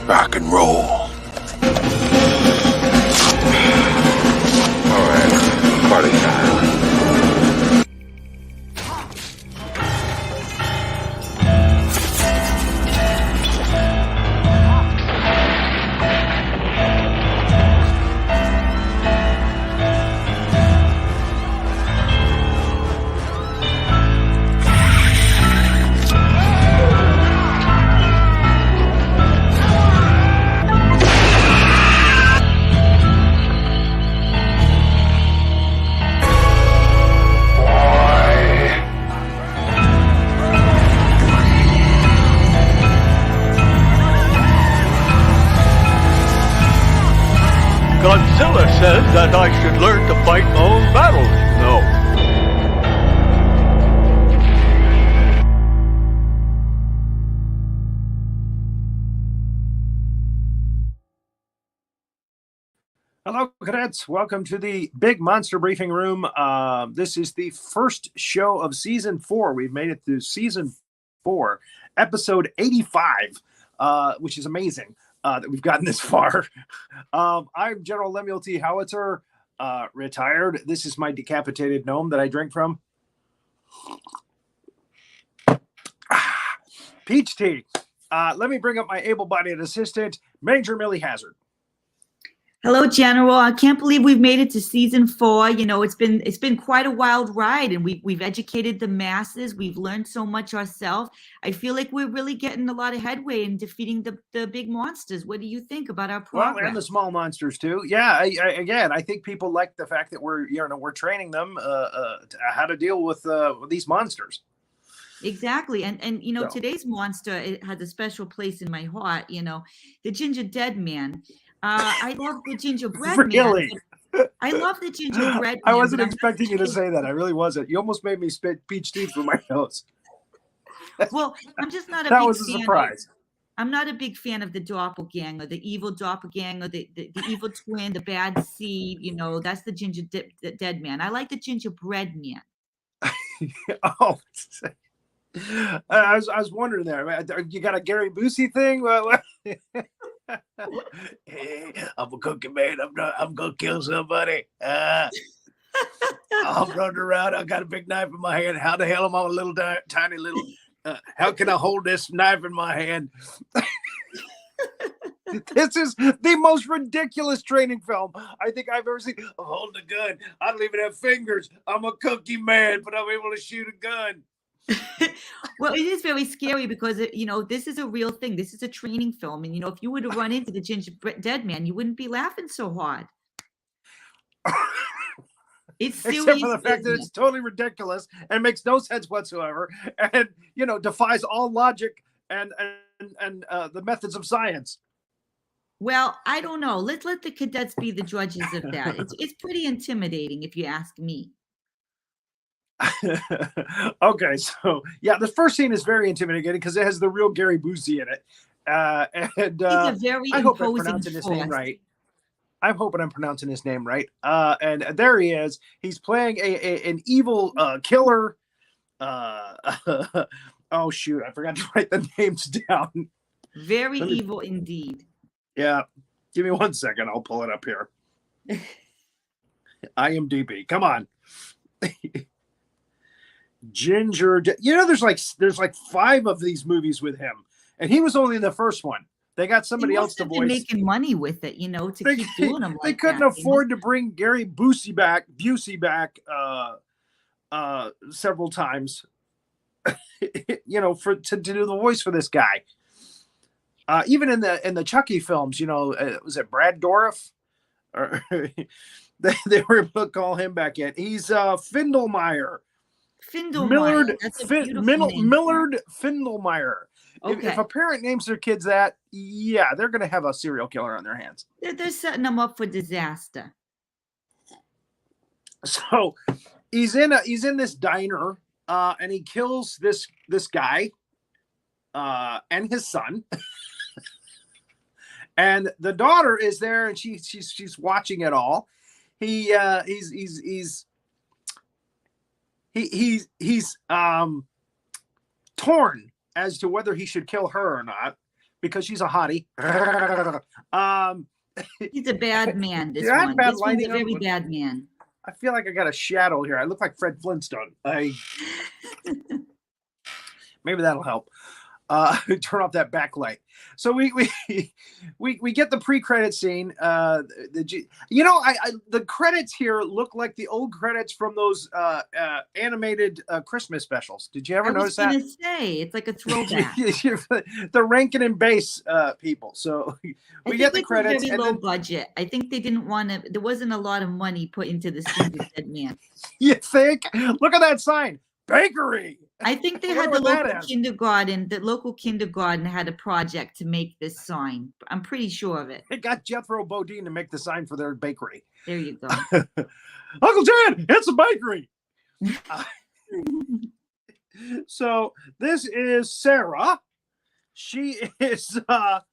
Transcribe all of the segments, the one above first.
Rock and roll. All right, party time. Godzilla says that I should learn to fight my own battles. No. Hello, cadets. Welcome to the Big Monster Briefing Room. This is the first show of Season 4. We've made it through Season 4, Episode 85, which is amazing that we've gotten this far. I'm General Lemuel T. Howitzer, retired. This is my decapitated gnome that I drink from. Peach tea. Let me bring up my able-bodied assistant, Major Millie Hazzard. Hello, General. I can't believe we've made it to season 4. You know, it's been quite a wild ride, and we've educated the masses. We've learned so much ourselves. I feel like we're really getting a lot of headway in defeating the big monsters. What do you think about our progress? Well, and the small monsters too. Yeah, I think people like the fact that we're training them how to deal with these monsters. Exactly. And you know, today's monster, it has a special place in my heart. You know, the Gingerdead Man. I love the gingerbread really? Man. I love the gingerbread man. I wasn't expecting you to say that. I really wasn't. You almost made me spit peach tea through my nose. Well, I'm just not a that big was a fan surprise. I'm not a big fan of the doppelganger, the evil doppelganger, the evil twin, the bad seed. You know, that's the gingerdead man. I like the gingerbread man. Oh, I was wondering there. You got a Gary Busey thing? Hey, I'm a cookie man. I'm gonna kill somebody. I'm running around. I got a big knife in my hand. How the hell am I a little tiny little? How can I hold this knife in my hand? This is the most ridiculous training film I think I've ever seen. I'm holding a gun. I don't even have fingers. I'm a cookie man, but I'm able to shoot a gun. Well, it is very scary because, you know, this is a real thing. This is a training film. And, you know, if you were to run into the gingerbread man, you wouldn't be laughing so hard. It's serious. Except for the fact that it's totally ridiculous and makes no sense whatsoever. And, you know, defies all logic and the methods of science. Well, I don't know. Let's let the cadets be the judges of that. It's pretty intimidating, if you ask me. Okay, so yeah, the first scene is very intimidating because it has the real Gary Busey in it, and he's a very I hope I'm imposing pronouncing his force. name right. I'm hoping I'm pronouncing his name right. And there he is. He's playing an evil killer. Oh shoot, I forgot to write the names down. Very evil indeed. Yeah, give me 1 second. I'll pull it up here. IMDb. Come on. Gingerdead. You know, there's like 5 of these movies with him, and he was only in the first one. They got somebody else to voice. Making money with it, you know, to keep doing them. They couldn't afford to bring Gary Busey back several times, you know, to do the voice for this guy. Even in the Chucky films, you know, was it Brad Dourif? Or they were able to call him back in. He's Findlemeyer. Millard Findlemeyer. Okay. If a parent names their kids that, yeah, they're going to have a serial killer on their hands. They're setting them up for disaster. So he's in this diner, and he kills this guy and his son. And the daughter is there, and she's watching it all. He's torn as to whether he should kill her or not. because she's a hottie. He's a bad man. This Yeah, one. bad This one's a lighting very on- bad man. I feel like I got a shadow here. I look like Fred Flintstone. Maybe that'll help. Turn off that backlight. So we get the pre-credit scene. The credits here look like the old credits from those animated Christmas specials. Did you ever notice that? I was gonna say it's like a throwback. The Rankin and Bass people. So we get the credits. Very low budget. I think they didn't want to. There wasn't a lot of money put into this Gingerdead Man. You think? Look at that sign. Bakery. I think they had the local kindergarten had a project to make this sign. I'm pretty sure of it. It got Jethro Bodine to make the sign for their bakery. There you go. Uncle Ted, it's a bakery. So this is Sarah. She is the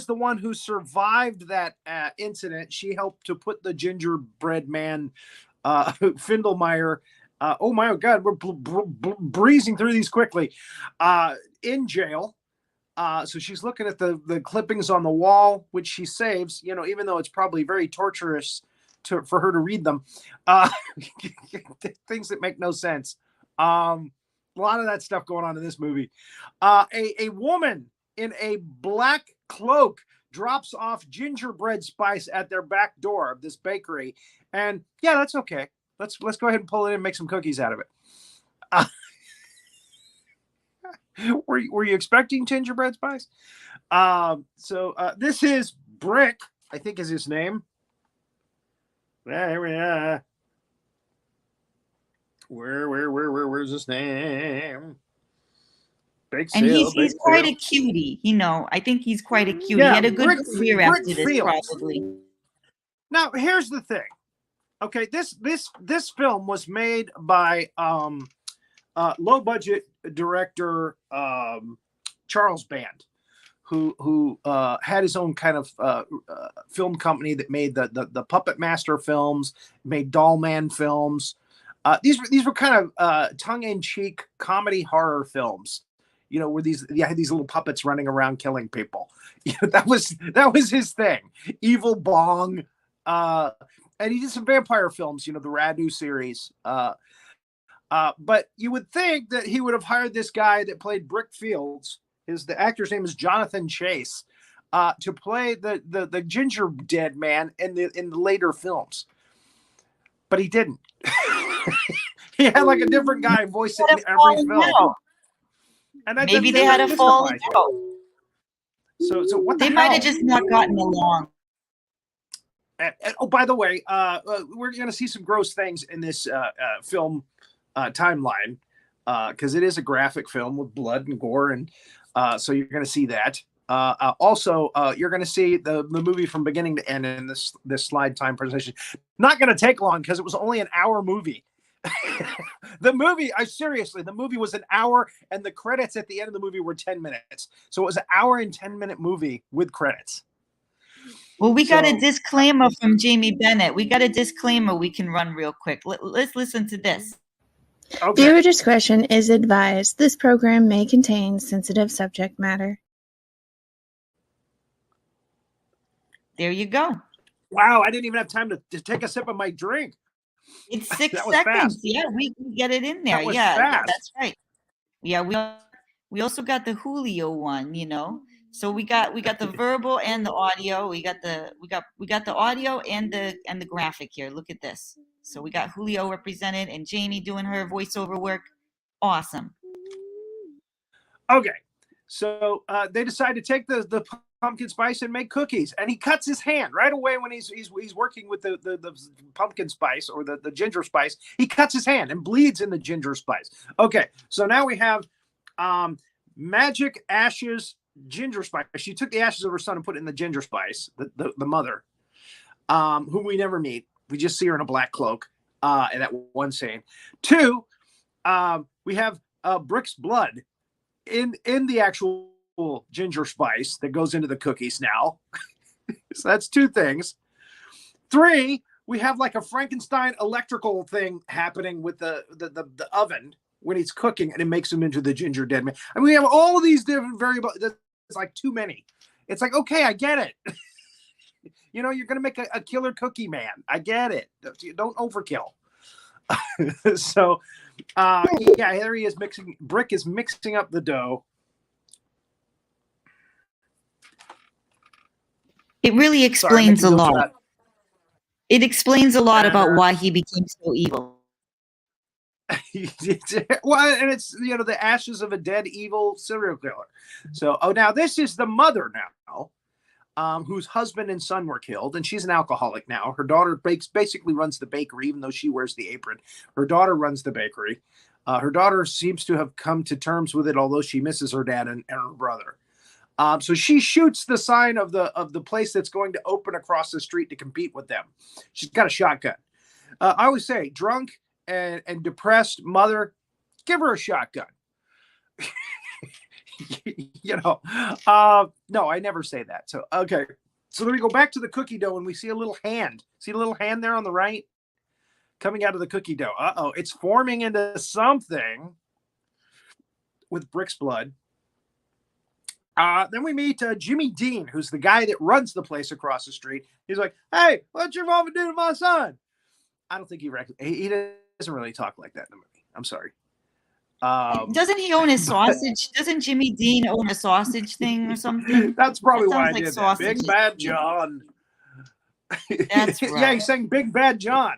one who survived that incident. She helped to put the gingerbread man, Findelmeyer. Oh my God, we're breezing through these quickly. In jail. So she's looking at the clippings on the wall, which she saves, even though it's probably very torturous for her to read them. Things that make no sense. A lot of that stuff going on in this movie. A woman in a black cloak drops off gingerbread spice at their back door of this bakery. And yeah, that's okay. Let's go ahead and pull it in and make some cookies out of it. Were you expecting gingerbread spice? So this is Brick, I think is his name. There we are. Where's his name? And he's quite a cutie, I think he's quite a cutie. Yeah, he had a good career after this, Fields. probably. Now, here's the thing. Okay, this film was made by low budget director Charles Band, who had his own kind of film company that made the Puppet Master films, made Doll Man films. These were kind of tongue-in-cheek comedy horror films, where you had these little puppets running around killing people. That was his thing. Evil Bong. And he did some vampire films, the Radu series. But you would think that he would have hired this guy that played Brick Fields. The actor's name is Jonathan Chase, to play the Gingerdead Man in the later films. But he didn't. He had like a different guy voice it in every film. And maybe they had a falling out. So what they might have just not gotten along. Oh, by the way, we're going to see some gross things in this film timeline because it is a graphic film with blood and gore, and so you're going to see that. Also, you're going to see the movie from beginning to end in this slide time presentation. Not going to take long because it was only an hour movie. The movie was an hour, and the credits at the end of the movie were 10 minutes. So it was an hour and 10-minute movie with credits. Well, we got a disclaimer from Jamie Bennett. We got a disclaimer we can run real quick. Let's listen to this. Okay. Viewer discretion is advised. This program may contain sensitive subject matter. There you go. Wow, I didn't even have time to take a sip of my drink. It's 6 That was seconds. fast. Yeah, we can get it in there. That was Yeah, fast. that's right. Yeah, we also got the Julio one, So we got the verbal and the audio. We got the audio and the graphic here. Look at this. So we got Julio represented and Jamie doing her voiceover work. Awesome. Okay, so they decide to take the pumpkin spice and make cookies, and he cuts his hand right away when he's working with the pumpkin spice or the ginger spice. He cuts his hand and bleeds in the ginger spice. Okay, so now we have magic ashes ginger spice. She took the ashes of her son and put it in the ginger spice. The mother, whom we never meet. We just see her in a black cloak in that one scene. 2, we have Brick's blood in the actual ginger spice that goes into the cookies now. So that's 2 things. 3, we have like a Frankenstein electrical thing happening with the oven when he's cooking, and it makes him into the Gingerdead Man. I mean, we have all of these different variables. like too many. It's like, okay, I get it. You're going to make a killer cookie man. I get it. Don't overkill. So, yeah, there he is mixing. Brick is mixing up the dough. It really explains a lot. It explains a lot And, about why he became so evil. Well, and it's, the ashes of a dead evil serial killer. So, now this is the mother now, whose husband and son were killed, and she's an alcoholic now. Her daughter basically runs the bakery, even though she wears the apron. Her daughter runs the bakery. Her daughter seems to have come to terms with it, although she misses her dad and her brother. So she shoots the sign of the place that's going to open across the street to compete with them. She's got a shotgun. I always say, drunk and depressed mother, give her a shotgun. No, I never say that. So, okay. So then we go back to the cookie dough and we see a little hand. See a little hand there on the right? Coming out of the cookie dough. Uh-oh, it's forming into something with Brick's blood. Then we meet Jimmy Dean, who's the guy that runs the place across the street. He's like, hey, what's your mama do to my son? I don't think he doesn't really talk like that in the movie. I'm sorry. Doesn't he own a sausage? Doesn't Jimmy Dean own a sausage thing or something? That's probably why I like did that. Big Bad John. That's right. Yeah, he sang Big Bad John.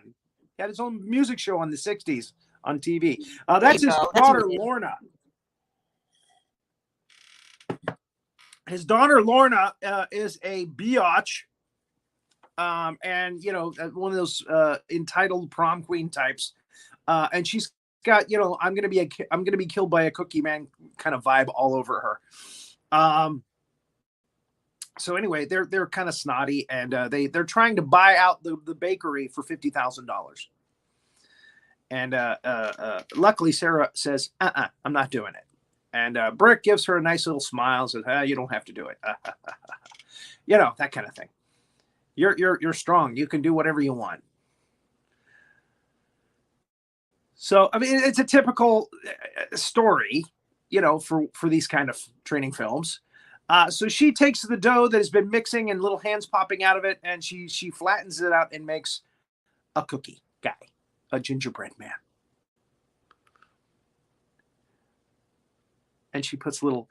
He had his own music show on the 60s on TV. That's his daughter, Lorna. His daughter, Lorna, is a biatch. And, one of those entitled prom queen types. And she's got, I'm going to be killed by a cookie man kind of vibe all over her. So anyway, they're kind of snotty, and they're trying to buy out the bakery for $50,000. And luckily Sarah says, I'm not doing it. And Brick gives her a nice little smile, says, you don't have to do it. That kind of thing. You're strong. You can do whatever you want. So, I mean, it's a typical story, for these kind of training films. So she takes the dough that has been mixing and little hands popping out of it, and she flattens it out and makes a cookie guy, a gingerbread man. And she puts a little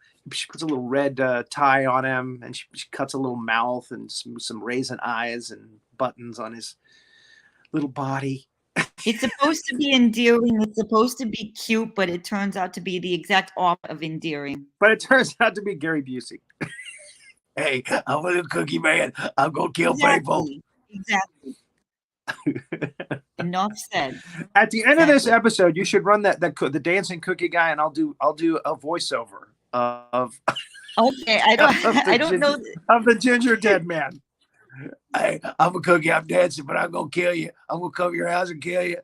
red tie on him, and she cuts a little mouth and some raisin eyes and buttons on his little body. It's supposed to be endearing. It's supposed to be cute, but it turns out to be the exact opposite of endearing. But it turns out to be Gary Busey. Hey, I'm a little cookie man. I'm going to kill people. Exactly. Enough said. At the end of this episode, you should run the dancing cookie guy, and I'll do a voiceover of. Okay, I don't know of the Gingerdead Man. Hey, I'm a cookie. I'm dancing, but I'm gonna kill you. I'm gonna come to your house and kill you.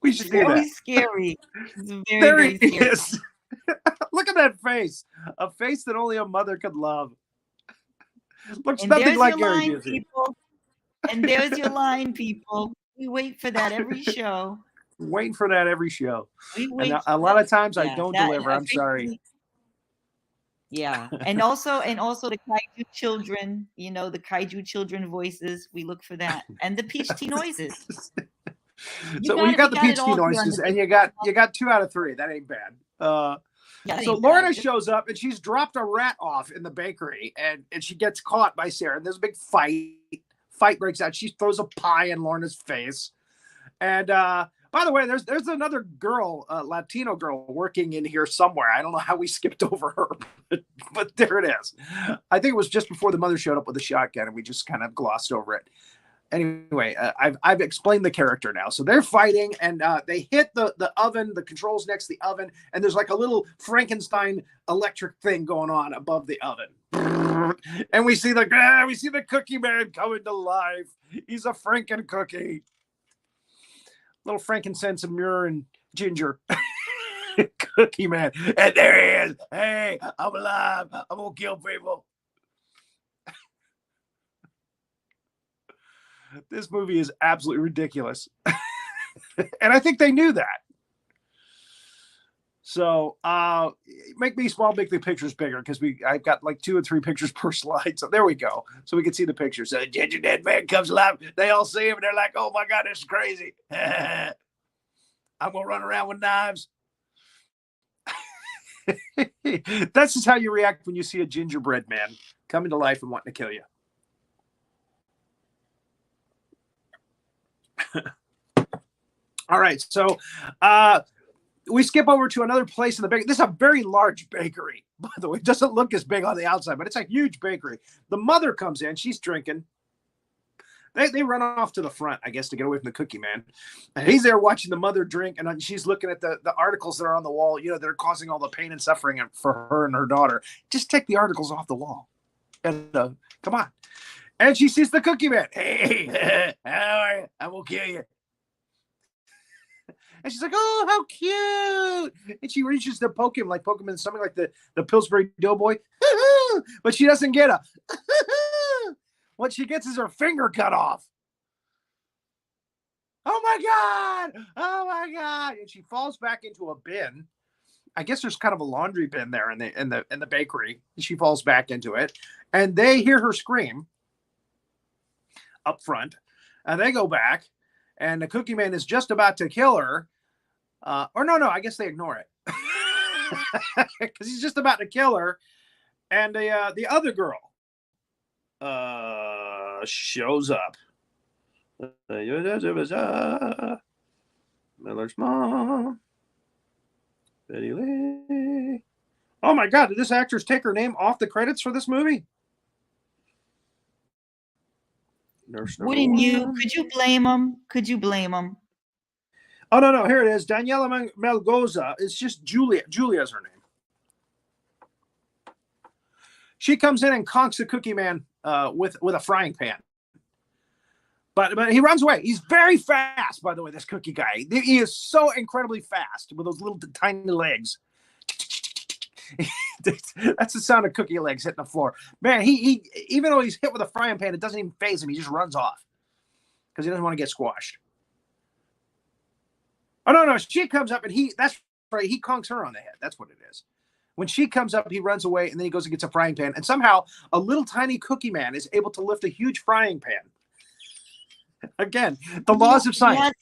We should do that. Very scary. It's very, there very he scary. is. Look at that face. A face that only a mother could love. Looks nothing like Gary Busey. People. And there's your line, people. We wait for that every show. Waiting for that every show. And a lot of times I don't deliver. I'm sorry. Yeah. And also the kaiju children, the kaiju children voices. We look for that. And the peach tea noises. You got the peach tea noises, and you got 2 out of 3. That ain't bad. So Lorna shows up, and she's dropped a rat off in the bakery, and she gets caught by Sarah. And there's a big fight. Fight breaks out. She throws a pie in Lorna's face. And by the way, there's another girl, Latino girl, working in here somewhere. I don't know how we skipped over her, but there it is. I think it was just before the mother showed up with a shotgun, and we just kind of glossed over it. Anyway, I've explained the character now. So they're fighting, and they hit the oven, the controls next to the oven, and there's like a little Frankenstein electric thing going on above the oven. And we see the cookie man coming to life. He's a Franken cookie. Little frankincense and myrrh and ginger. Cookie man. And there he is. Hey, I'm alive. I'm gonna kill people. This movie is absolutely ridiculous. And I think they knew that. So make me small, make the pictures bigger, because I've got like 2 or 3 pictures per slide. So there we go. So we can see the pictures. Gingerdead Man comes alive. They all see him and they're like, oh my God, this is crazy. I'm gonna run around with knives. That's just how you react when you see a gingerbread man coming to life and wanting to kill you. All right, so we skip over to another place in the bakery. This is a very large bakery, by the way. It doesn't look as big on the outside, but it's a huge bakery. The mother comes in. She's drinking. They run off to the front, I guess, to get away from the cookie man. And he's there watching the mother drink, and she's looking at the articles that are on the wall, that are causing all the pain and suffering for her and her daughter. Just take the articles off the wall. And come on. And she sees the cookie man. Hey, how are you? I will kill you. And she's like, oh, how cute. And she reaches to poke him in something like the Pillsbury Doughboy. But she doesn't get a. What she gets is her finger cut off. Oh my God. Oh my God. And she falls back into a bin. I guess there's kind of a laundry bin there in the bakery. She falls back into it. And they hear her scream up front. And they go back. And the cookie man is just about to kill her. Or no, I guess they ignore it. Because he's just about to kill her. And the other girl shows up. Miller's mom. Betty Lee. Oh my God, did this actress take her name off the credits for this movie? Wouldn't you? Could you blame him? Could you blame him? Oh, no. Here it is. Daniela Melgoza. It's just Julia. Julia's her name. She comes in and conks the cookie man with a frying pan. But he runs away. He's very fast, by the way, this cookie guy. He is so incredibly fast with those little tiny legs. That's the sound of cookie legs hitting the floor. Man, he even though he's hit with a frying pan, it doesn't even faze him. He just runs off because he doesn't want to get squashed. Oh, no. She comes up and that's right. He conks her on the head. That's what it is. When she comes up, he runs away and then he goes and gets a frying pan. And somehow a little tiny cookie man is able to lift a huge frying pan. Again, the laws of science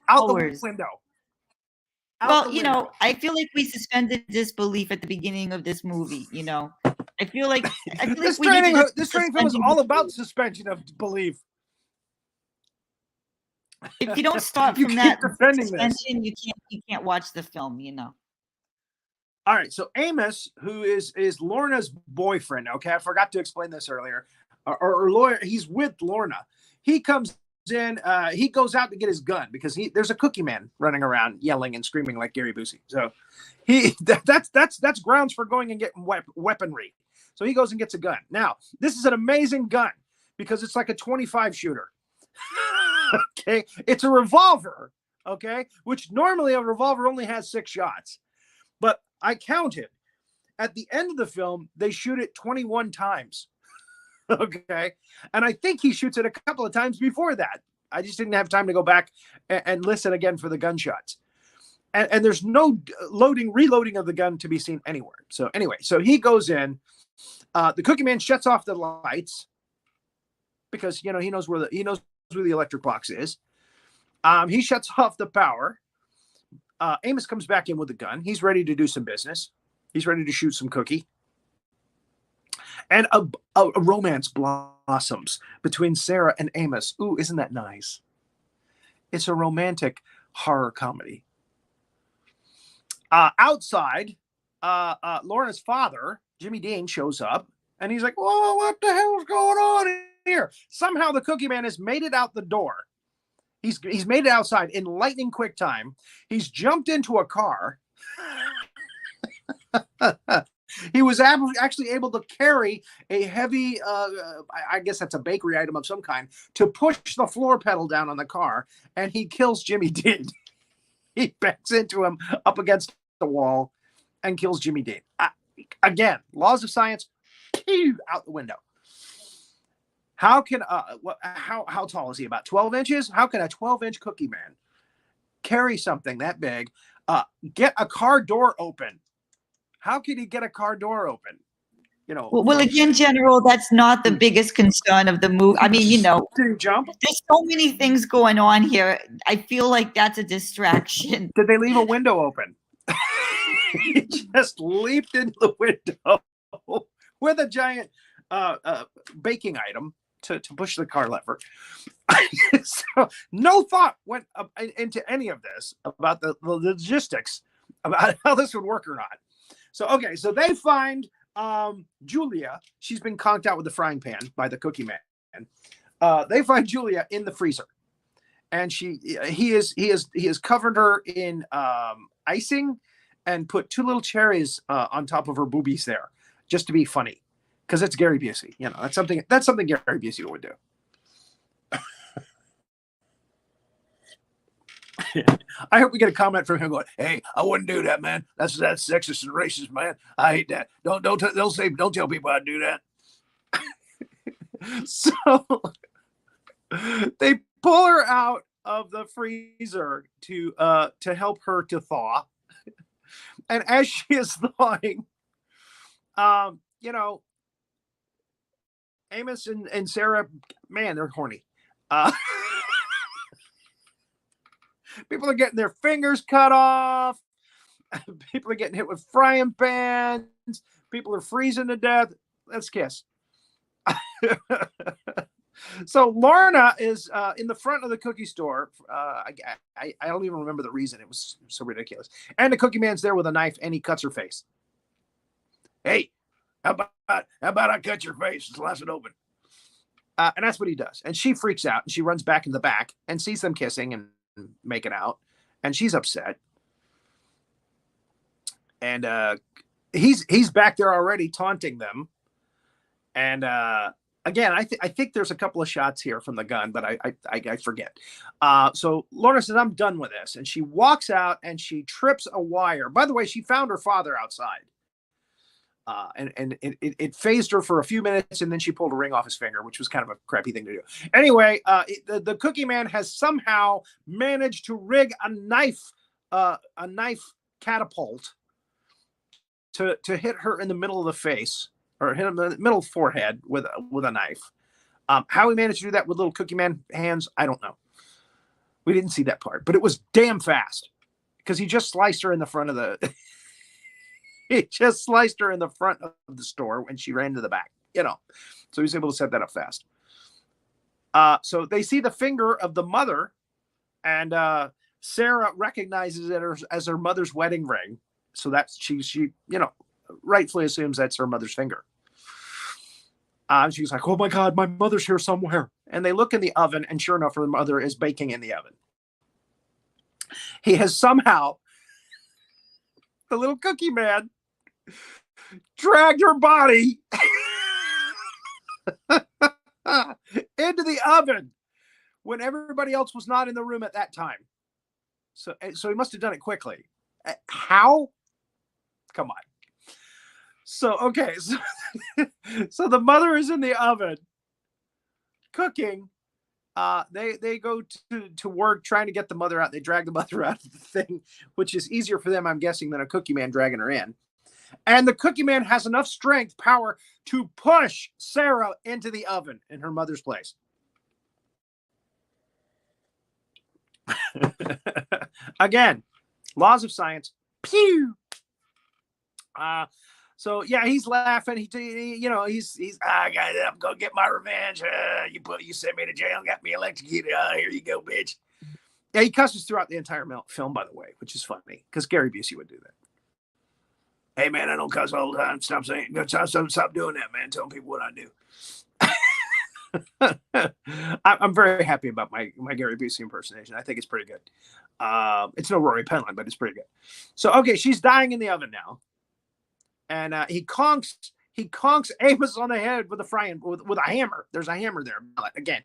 out the window. Well, I feel like we suspended disbelief at the beginning of this movie. I feel like this training film is all about suspension of belief. If you don't start from that suspension, you can't watch the film. All right, so Amos, who is Lorna's boyfriend. Okay, I forgot to explain this earlier. Or lawyer, he's with Lorna. He comes in. He goes out to get his gun because there's a cookie man running around yelling and screaming like Gary Busey. So that's grounds for going and getting weaponry. So he goes and gets a gun. Now this is an amazing gun because it's like a 25 shooter. Okay, it's a revolver. Okay, which normally a revolver only has 6 shots, but I counted. At the end of the film, they shoot it 21 times. Okay. And I think he shoots it a couple of times before that. I just didn't have time to go back and listen again for the gunshots. And there's no reloading of the gun to be seen anywhere. So anyway, so he goes in. The cookie man shuts off the lights because he knows where the electric box is. He shuts off the power. Amos comes back in with a gun. He's ready to do some business. He's ready to shoot some cookie. And a romance blossoms between Sarah and Amos. Ooh, isn't that nice? It's a romantic horror comedy. Outside, Lorna's father, Jimmy Dean, shows up. And he's like, whoa, what the hell's going on here? Somehow the cookie man has made it out the door. He's made it outside in lightning quick time. He's jumped into a car. He was actually able to carry a heavy, I guess that's a bakery item of some kind, to push the floor pedal down on the car, and he kills Jimmy Dean. He backs into him up against the wall and kills Jimmy Dean. Again, laws of science, out the window. How tall is he? About 12 inches? How can a 12-inch cookie man carry something that big get a car door open. How can he get a car door open? You know. Well, again, General, that's not the biggest concern of the movie. I mean, Did he jump? there's so many things going on here. I feel like that's a distraction. Did they leave a window open? He just leaped into the window with a giant baking item to push the car lever. So no thought went into any of this about the logistics about how this would work or not. So, okay, so they find Julia. She's been conked out with the frying pan by the cookie man. They find Julia in the freezer, and he has covered her in icing and put 2 little cherries on top of her boobies there, just to be funny, because it's Gary Busey. You know, that's something Gary Busey would do. I hope we get a comment from him going, "Hey, I wouldn't do that, man. That's sexist and racist, man. I hate that. Don't tell people I do that." So they pull her out of the freezer to help her to thaw, and as she is thawing, you know, Amos and Sarah, man, they're horny. People are getting their fingers cut off. People are getting hit with frying pans. People are freezing to death. Let's kiss. So Lorna is in the front of the cookie store. I don't even remember the reason. It was so ridiculous. And the cookie man's there with a knife, and he cuts her face. Hey, how about I cut your face and slice it open? And that's what he does. And she freaks out, and she runs back in the back and sees them kissing and making out, and she's upset. And he's back there already taunting them. And again, I think there's a couple of shots here from the gun, but I forget. So Lorna says, "I'm done with this," and she walks out and she trips a wire. By the way, she found her father outside. And it phased her for a few minutes, and then she pulled a ring off his finger, which was kind of a crappy thing to do. Anyway, the cookie man has somehow managed to rig a knife catapult to hit her in the middle of the face, or hit him in the middle forehead with a knife. How he managed to do that with little cookie man hands, I don't know. We didn't see that part, but it was damn fast, because he just sliced her in the front of the. He just sliced her in the front of the store when she ran to the back, you know. So he was able to set that up fast. So they see the finger of the mother, and Sarah recognizes it as her mother's wedding ring. So that's she you know, rightfully assumes that's her mother's finger. She's like, "Oh my God, my mother's here somewhere." And they look in the oven, and sure enough, her mother is baking in the oven. He has somehow, the little cookie man, dragged her body into the oven when everybody else was not in the room at that time. So he must have done it quickly. How? Come on. So, okay. So the mother is in the oven cooking. They go to work trying to get the mother out. They drag the mother out of the thing, which is easier for them, I'm guessing, than a cookie man dragging her in. And the cookie man has enough power to push Sarah into the oven in her mother's place. Again, laws of science. Pew. So yeah, he's laughing. He's I'm gonna get my revenge. You sent me to jail, got me electrocuted. Here you go, bitch. Yeah, he cusses throughout the entire film, by the way, which is funny because Gary Busey would do that. Hey man, I don't cuss all the time. Stop doing that, man. Telling people what I do. I'm very happy about my Gary Busey impersonation. I think it's pretty good. It's no Rory Penland, but it's pretty good. So okay, she's dying in the oven now, and he conks Amos on the head with a hammer. There's a hammer there. But again,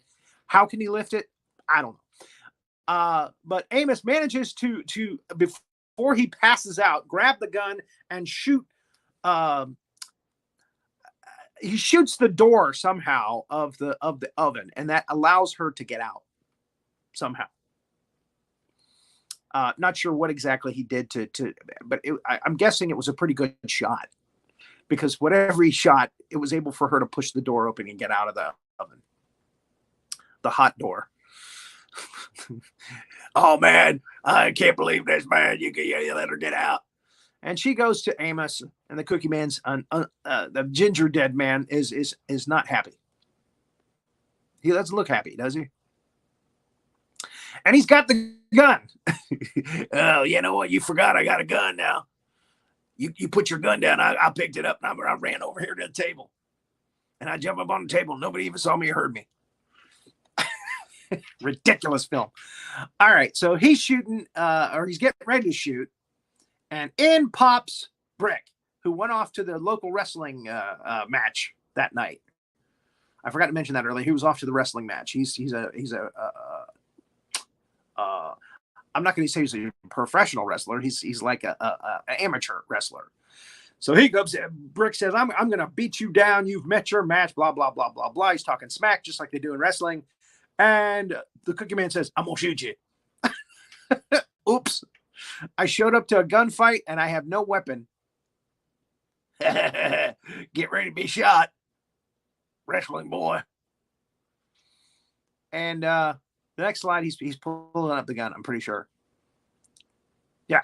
how can he lift it? I don't know. But Amos manages to before he passes out, grab the gun and shoot. He shoots the door somehow of the oven, and that allows her to get out somehow. Not sure what exactly he did but I'm guessing it was a pretty good shot, because whatever he shot, it was able for her to push the door open and get out of the oven, the hot door. Oh man, I can't believe this, man. You let her get out. And she goes to Amos, and the Cookie Man's the Gingerdead Man is not happy. He doesn't look happy, does he? And he's got the gun. Oh, you know what? You forgot I got a gun now. You put your gun down. I picked it up, and I ran over here to the table. And I jumped up on the table. Nobody even saw me or heard me. Ridiculous film. All right, so he's shooting, or he's getting ready to shoot. And in pops Brick, who went off to the local wrestling match that night. I forgot to mention that earlier. He was off to the wrestling match. I'm not going to say he's a professional wrestler. He's like an amateur wrestler. So he goes. Brick says, "I'm going to beat you down. You've met your match." Blah blah blah blah blah. He's talking smack, just like they do in wrestling. And the Cookie Man says, "I'm gonna shoot you." Oops. I showed up to a gunfight and I have no weapon. Get ready to be shot, wrestling boy. And the next slide, he's pulling up the gun, I'm pretty sure. Yeah.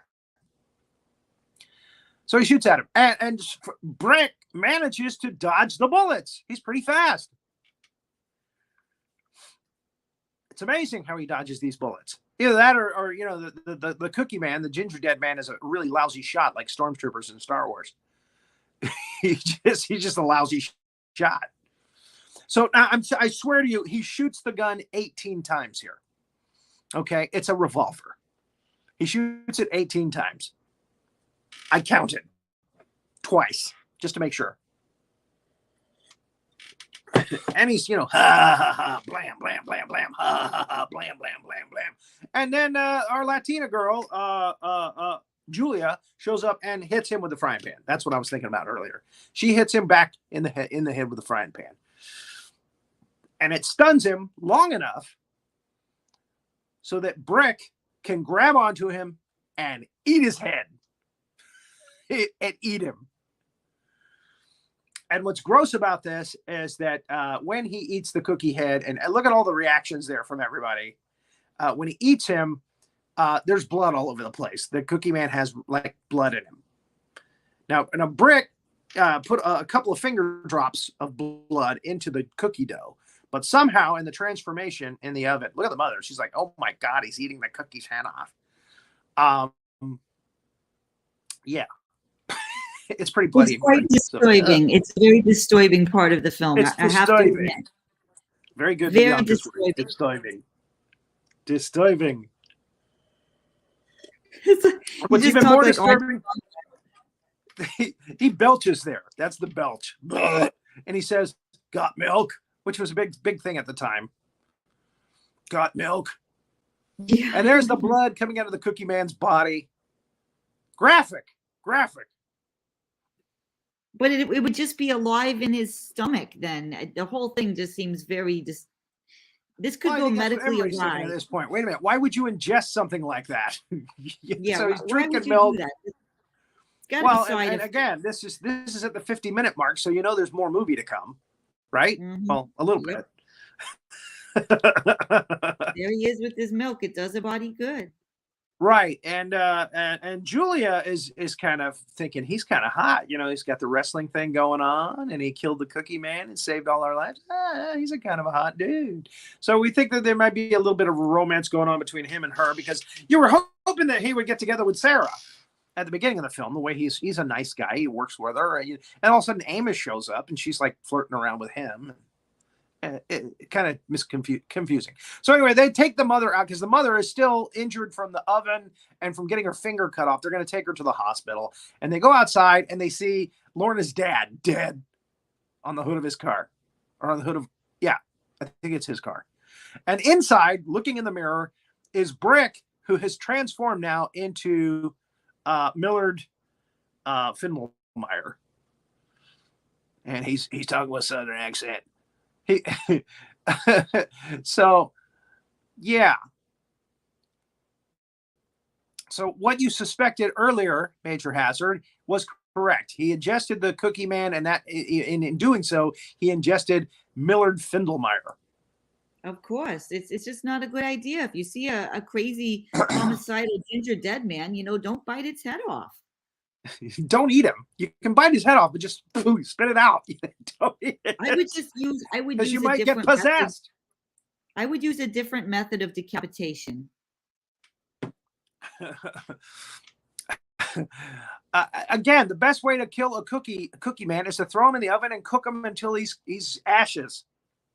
So he shoots at him. And Brick manages to dodge the bullets. He's pretty fast. It's amazing how he dodges these bullets. Either that or you know, the Cookie Man, the Gingerdead Man, is a really lousy shot, like stormtroopers in Star Wars. he's just a lousy shot. So I swear to you, he shoots the gun 18 times here. Okay, it's a revolver. He shoots it 18 times. I counted twice just to make sure. And he's, ha ha ha, blam, blam, blam, blam, ha ha ha, blam, blam, blam, blam. And then our Latina girl, Julia, shows up and hits him with the frying pan. That's what I was thinking about earlier. She hits him back in the head with the frying pan. And it stuns him long enough so that Brick can grab onto him and eat his head. And eat him. And what's gross about this is that when he eats the cookie head, and look at all the reactions there from everybody. When he eats him, there's blood all over the place. The Cookie Man has like blood in him. Now, and a Brick put a couple of finger drops of blood into the cookie dough, but somehow in the transformation in the oven, look at the mother. She's like, "Oh my God, he's eating the cookie's head off." Yeah. It's pretty bloody. It's quite disturbing. It's a very disturbing part of the film. I have to admit. Very good. Very disturbing. Disturbing. What's even more disturbing? He belches there. That's the belch. And he says, "Got milk?" Which was a big thing at the time. Got milk. Yeah. And there's the blood coming out of the Cookie Man's body. Graphic. But it would just be alive in his stomach then. The whole thing just seems very this could go medically awry at this point. Wait a minute. Why would you ingest something like that? Yeah. So he's drinking milk. Well, and again, this is at the 50-minute mark, so there's more movie to come, right? Mm-hmm. Well, a little bit. There he is with his milk. It does a body good. Right, and Julia is kind of thinking he's kind of hot. He's got the wrestling thing going on, and he killed the Cookie Man and saved all our lives. He's a kind of a hot dude. So we think that there might be a little bit of a romance going on between him and her, because you were hoping that he would get together with Sarah at the beginning of the film. The way he's a nice guy, he works with her, and all of a sudden Amos shows up, and she's like flirting around with him. It kind of confusing. So anyway, they take the mother out because the mother is still injured from the oven and from getting her finger cut off. They're going to take her to the hospital, and they go outside and they see Lorna's dad dead on the hood of his car, or on the hood of, I think it's his car. And inside, looking in the mirror, is Brick, who has transformed now into Millard Finmelmeyer, and he's talking with a Southern accent. So, yeah. So what you suspected earlier, Major Hazzard, was correct. He ingested the Cookie Man, and that in doing so, he ingested Millard Findlemeyer. Of course, it's just not a good idea. If you see a crazy homicidal Gingerdead Man, don't bite its head off. Don't eat him. You can bite his head off, but just spit it out. Don't eat it. I would use because you a might get different method. possessed. I would use a different method of decapitation. Again, the best way to kill a cookie man is to throw him in the oven and cook him until he's ashes.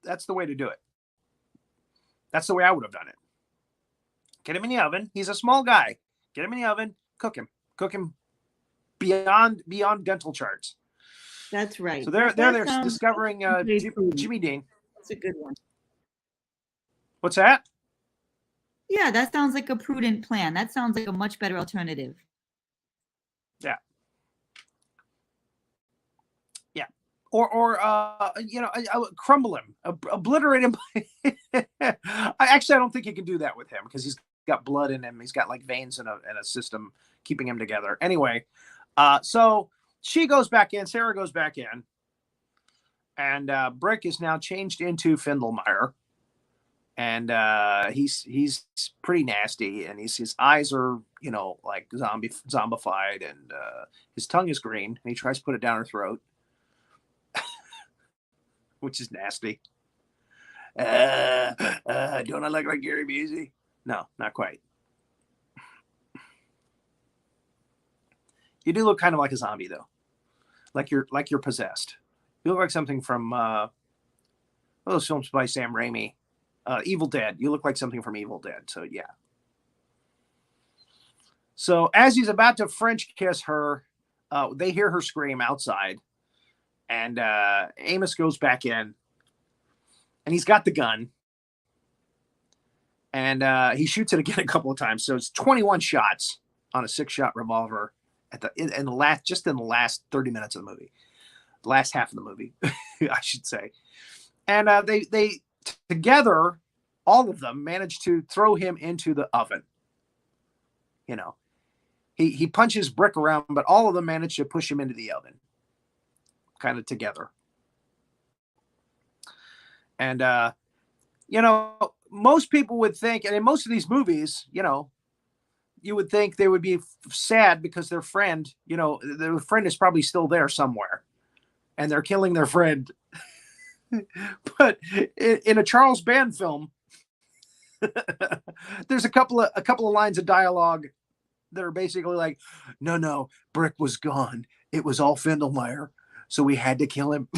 That's the way to do it. That's the way I would have done it. Get him in the oven. He's a small guy. Get him in the oven. Cook him beyond dental charts. That's right. So they're discovering Jimmy Dean. That's a good one. What's that? Yeah, that sounds like a prudent plan. That sounds like a much better alternative. Yeah. Yeah. Or crumble him, obliterate him. I don't think you can do that with him because he's got blood in him. He's got like veins in a system keeping him together. Anyway, so she goes back in. Sarah goes back in, and Brick is now changed into Findlemeyer. And he's pretty nasty, and his eyes are like zombified, and his tongue is green, and he tries to put it down her throat, which is nasty. Don't I look like Gary Busey? No, not quite. You do look kind of like a zombie though, like you're possessed. You look like something from those films by Sam Raimi. Evil Dead. You look like something from Evil Dead. So yeah. So as he's about to French kiss her, they hear her scream outside, and Amos goes back in, and he's got the gun, and he shoots it again a couple of times. So it's 21 shots on a 6-shot revolver in the last 30 minutes of the movie, the last half of the movie, I should say, and they together, all of them managed to throw him into the oven. He punches Brick around, but all of them managed to push him into the oven, kind of together. And most people would think, and in most of these movies, you would think they would be sad because their friend is probably still there somewhere, and they're killing their friend. But in a Charles Band film, there's a couple of lines of dialogue that are basically like, no, Brick was gone. It was all Findlemeyer, so we had to kill him.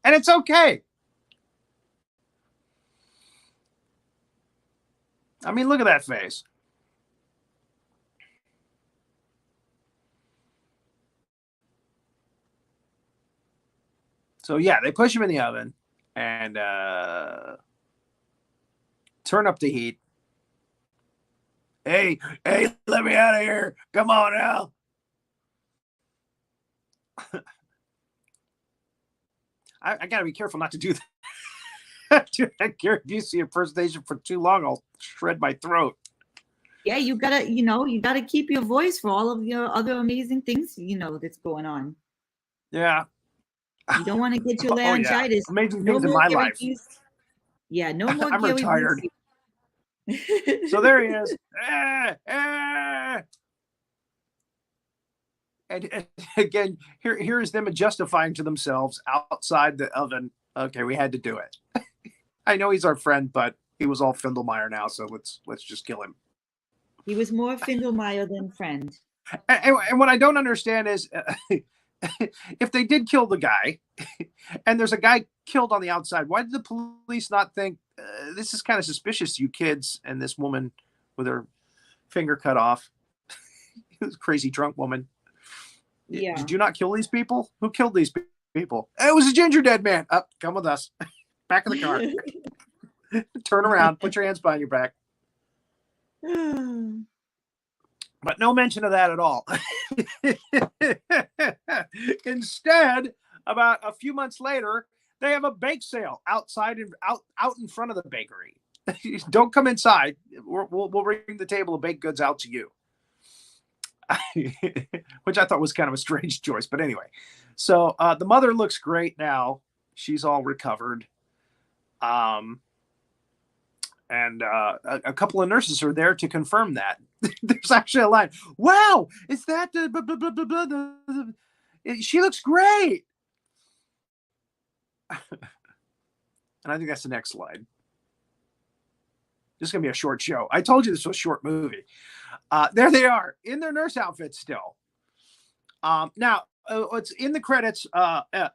And it's okay. I mean, look at that face. So yeah, they push him in the oven and turn up the heat. Hey, let me out of here. Come on now. I got to be careful not to do that. Do that Gary Busey impersonation for too long. I'll shred my throat. Yeah, you gotta keep your voice for all of your other amazing things, that's going on. Yeah. You don't want to get your laryngitis. Oh, yeah. Amazing things in my life. Yeah, no more. I'm retired. So there he is. And again, here is them justifying to themselves outside the oven. Okay, we had to do it. I know he's our friend, but he was all Findlemeyer now, so let's just kill him. He was more Findlemeyer than friend. And what I don't understand is if they did kill the guy and there's a guy killed on the outside, why did the police not think this is kind of suspicious, you kids, and this woman with her finger cut off? This crazy drunk woman. Yeah. Did you not kill these people? Who killed these people? It was a Gingerdead Man. Come with us. Back of the car. Turn around. Put your hands behind your back. But no mention of that at all. Instead, about a few months later, they have a bake sale outside and out in front of the bakery. Don't come inside. We'll bring the table of baked goods out to you. Which I thought was kind of a strange choice. But anyway, so the mother looks great now. She's all recovered. And a couple of nurses are there to confirm that. There's actually a line. Wow, is that the blah, blah, blah, blah, blah, blah. She looks great. And I think that's the next slide. This is going to be a short show. I told you this was a short movie. There they are in their nurse outfits still. Now, it's in the credits.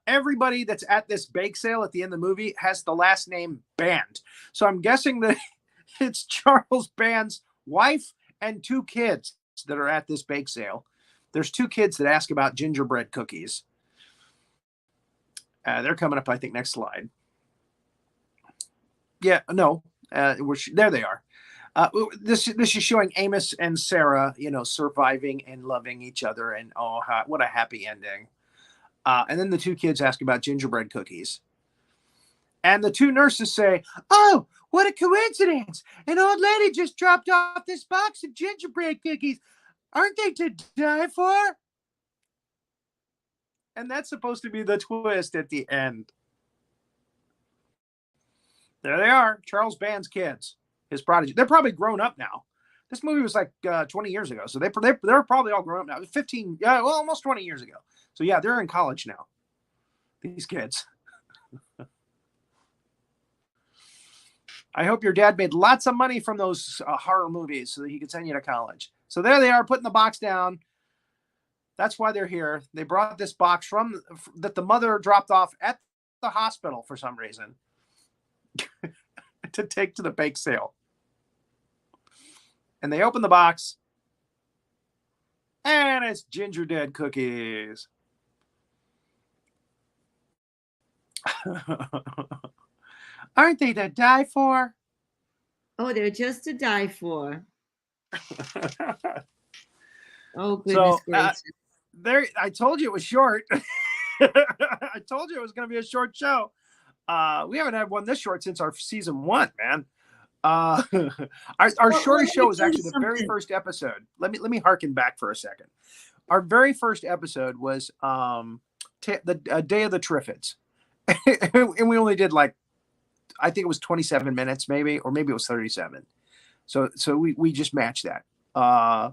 Everybody that's at this bake sale at the end of the movie has the last name Band. So I'm guessing that it's Charles Band's wife and 2 kids that are at this bake sale. There's 2 kids that ask about gingerbread cookies. They're coming up, I think, next slide. Yeah, no, there they are. This is showing Amos and Sarah, surviving and loving each other, and what a happy ending. And then the 2 kids ask about gingerbread cookies. And the 2 nurses say, "Oh, what a coincidence. An old lady just dropped off this box of gingerbread cookies. Aren't they to die for?" And that's supposed to be the twist at the end. There they are, Charles Band's kids, his prodigy. They're probably grown up now. This movie was like 20 years ago, so they're probably all grown up now. 15, almost 20 years ago. So yeah, they're in college now. These kids. I hope your dad made lots of money from those horror movies so that he could send you to college. So there they are, putting the box down. That's why they're here. They brought this box that the mother dropped off at the hospital for some reason to take to the bake sale. And they open the box, and it's Gingerdead cookies. Aren't they to die for? Oh, they're just to die for. Oh, goodness So, gracious. I told you it was short. I told you it was going to be a short show. We haven't had one this short since our season 1, man. Our shortest show was actually the very first episode. Let me harken back for a second. Our very first episode was the Day of the Triffids. And we only did I think it was 27 minutes maybe, or maybe it was 37. So we just matched that. I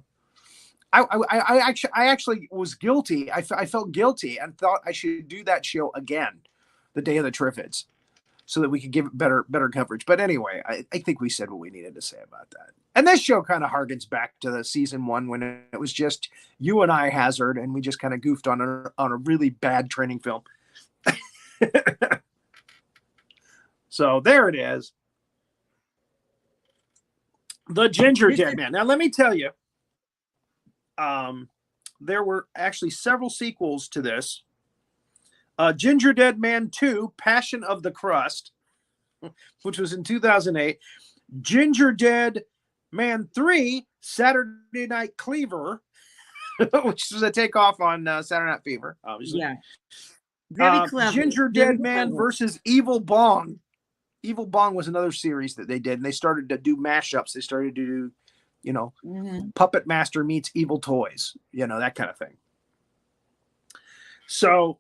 actually was guilty. I felt guilty and thought I should do that show again, the Day of the Triffids, so that we could give it better coverage. But anyway, I think we said what we needed to say about that. And this show kind of harkens back to the season 1 when it was just you and I, Hazzard, and we just kind of goofed on a really bad training film. So there it is. The Gingerdead Man. Now, let me tell you, there were actually several sequels to this. Gingerdead Man 2, Passion of the Crust, which was in 2008. Gingerdead Man 3, Saturday Night Cleaver, which was a takeoff on Saturday Night Fever, obviously. Yeah. Very clever. Gingerdead Man versus Evil Bong. Evil Bong was another series that they did, and they started to do mashups. They started to do, Puppet Master meets Evil Toys, that kind of thing. So,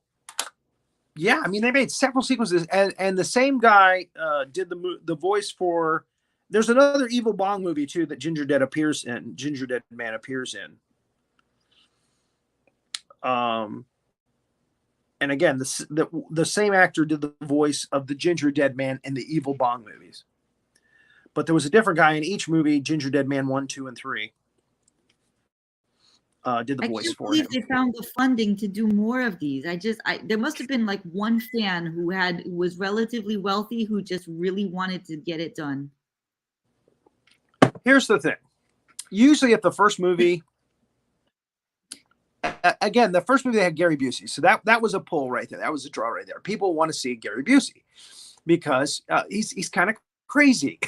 yeah, I mean, they made several sequences, and the same guy did the voice for. There's another Evil Bong movie too that Gingerdead Man appears in. And again, the same actor did the voice of the Gingerdead Man in the Evil Bong movies. But there was a different guy in each movie, Gingerdead Man 1, 2, and 3. Did the voice for him. I can't believe they found the funding to do more of these. There must have been one fan who was relatively wealthy who just really wanted to get it done. Here's the thing. Usually at the first movie, again, the first movie they had Gary Busey. So that was a pull right there. That was a draw right there. People want to see Gary Busey because he's kind of crazy,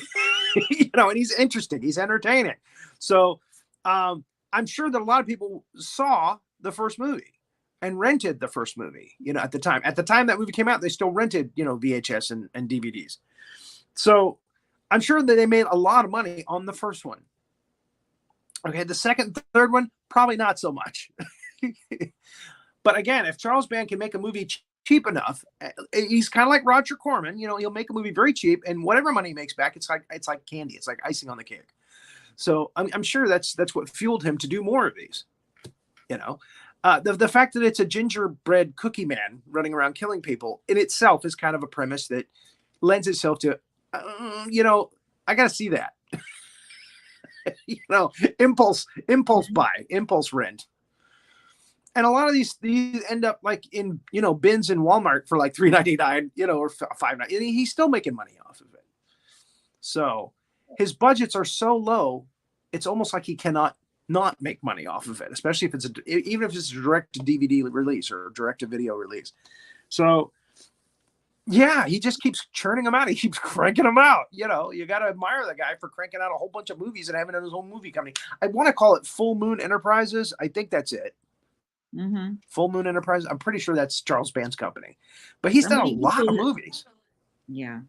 and he's interesting. He's entertaining. So I'm sure that a lot of people saw the first movie and rented the first movie, at the time. At the time that movie came out, they still rented, VHS and DVDs. So I'm sure that they made a lot of money on the first one. Okay, the second, third one, probably not so much. But again, if Charles Band can make a movie cheap enough, he's kind of like Roger Corman. You know, he'll make a movie very cheap, and whatever money he makes back, it's like candy. It's like icing on the cake. So I'm sure that's what fueled him to do more of these. You know, the fact that it's a gingerbread cookie man running around killing people in itself is kind of a premise that lends itself to, you know, I got to see that. You know, impulse buy, impulse rent. And a lot of these end up like in, you know, bins in Walmart for like $3.99, you know, or $5.99. He's still making money off of it. So his budgets are so low, it's almost like he cannot not make money off of it, especially if even if it's a direct to DVD release or direct to video release. So yeah, he just keeps churning them out. He keeps cranking them out. You know, you got to admire the guy for cranking out a whole bunch of movies and having his own movie company. I want to call it Full Moon Enterprises. I think that's it. Mm-hmm. Full Moon Enterprises. I'm pretty sure that's Charles Band's company, but he's done a lot of movies. Yeah.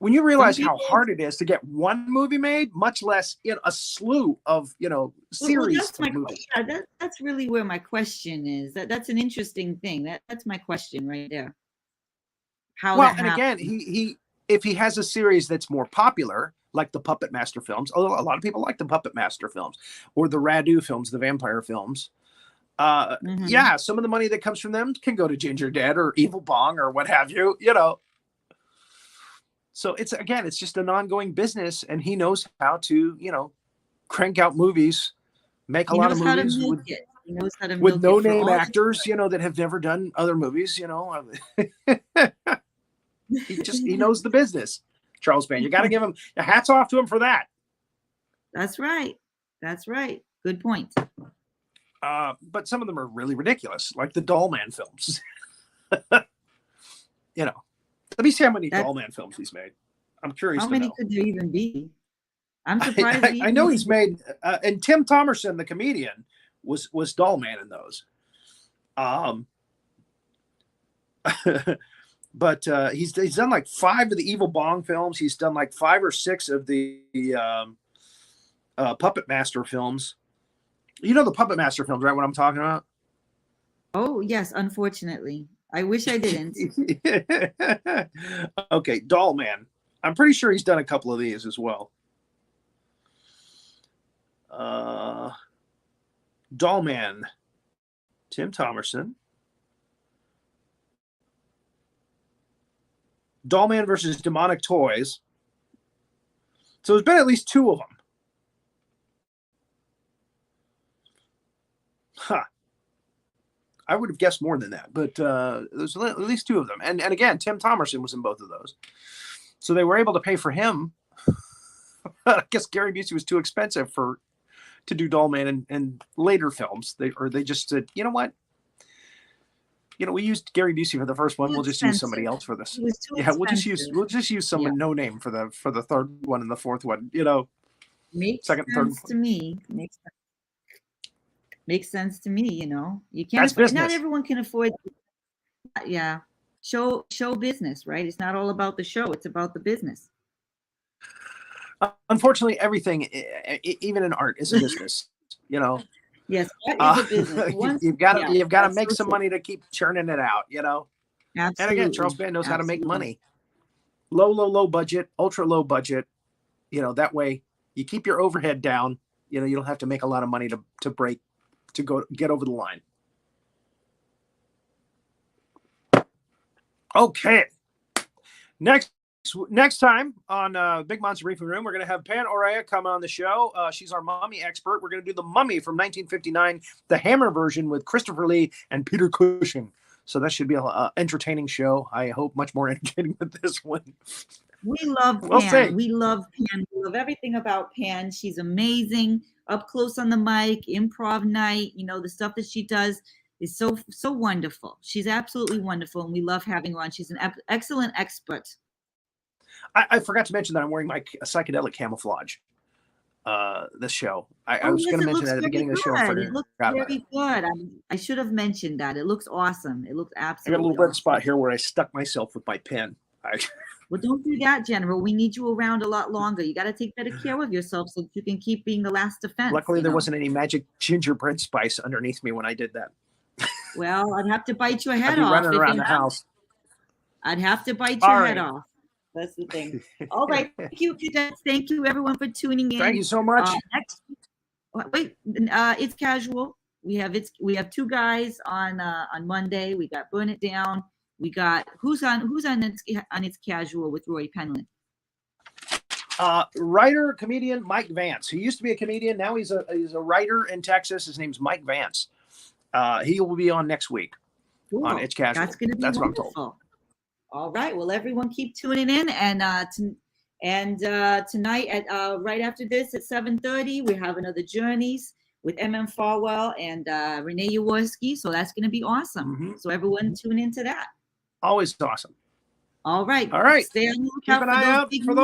When you realize how hard it is to get one movie made, much less in a slew of, you know, series of movies. Yeah, that's really where my question is. That's an interesting thing. That's my question right there. Well, and again, he if he has a series that's more popular, like the Puppet Master films, although a lot of people like the Puppet Master films or the Radu films, the vampire films. Yeah, some of the money that comes from them can go to Gingerdead or Evil Bong or what have you, you know. So it's just an ongoing business, and he knows how to, you know, crank out movies, make a lot of movies with no-name actors, you know, that have never done other movies, you know. He knows the business, Charles Band. You got to give him hats off to him for that. That's right. Good point. But some of them are really ridiculous, like the Doll Man films. You know, let me see how many Doll Man films he's made. I'm curious. How many could there even be? I'm surprised. I know he's made, and Tim Thomerson, the comedian, was Doll Man in those. But he's done like 5 of the Evil Bong films. He's done like 5 or 6 of the Puppet Master films. You know the Puppet Master films, right? What I'm talking about? Oh, yes. Unfortunately, I wish I didn't. Okay, Doll Man. I'm pretty sure he's done a couple of these as well. Doll Man, Tim Thomerson. Doll Man versus Demonic Toys. So there's been at least 2 of them. Huh. I would have guessed more than that, but there's at least 2 of them. And again, Tim Thomerson was in both of those. So they were able to pay for him. I guess Gary Busey was too expensive to do Doll Man and later films. They just said, you know what? You know, we used Gary Busey for the first one. We'll just use somebody else for this. Yeah, we'll just use someone no name for the third one and the fourth one. You know, second, third. To me, makes sense to me. You know, you can't. Not everyone can afford. Yeah, show business, right? It's not all about the show; it's about the business. Unfortunately, everything, even in art, is a business. You know. Yes, that is a business. You've got to make some money to keep churning it out, you know. Absolutely. And again, Charles Band knows how to make money. Low budget, ultra low budget. You know, that way you keep your overhead down. You know, you don't have to make a lot of money to get over the line. Okay. Next time on Big Monster Briefing Room, we're going to have Pan Oraya come on the show. She's our mummy expert. We're going to do The Mummy from 1959, the Hammer version with Christopher Lee and Peter Cushing. So that should be an entertaining show. I hope much more entertaining than this one. We love Pan. We love Pan. We love everything about Pan. She's amazing. Up close on the mic, improv night. You know, the stuff that she does is so wonderful. She's absolutely wonderful, and we love having her on. She's an excellent expert. I forgot to mention that I'm wearing my psychedelic camouflage this show. I was going to mention that at the beginning of the show. It looks very good. I should have mentioned that. It looks awesome. It looks absolutely I got a little red spot here where I stuck myself with my pen. Well, don't do that, General. We need you around a lot longer. You got to take better care of yourself so that you can keep being the last defense. Luckily, there know? wasn't any magic gingerbread spice underneath me when I did that. Well, I'd have to bite your I'd head be off. running if around it the happened. house. I'd have to bite All your right. head off. That's the thing. All right. Thank you, cadets. Thank you, everyone, for tuning in. Thank you so much. Next, wait, it's casual. We have two guys on Monday. We got Burn It Down. We got who's on it's casual with Roy Penland. Writer, comedian Mike Vance. He used to be a comedian. Now he's a writer in Texas. His name's Mike Vance. He will be on next week on It's Casual. That's going to be That's wonderful. what I'm told. All right. Well, everyone keep tuning in. And tonight at right after this at 7:30, we have another Journeys with M.M. Farwell and Renee Jaworski. So that's going to be awesome. Mhm. So everyone tune into that. Always awesome. All right. All right. Stay on the Keep lookout an for eye those out big for those.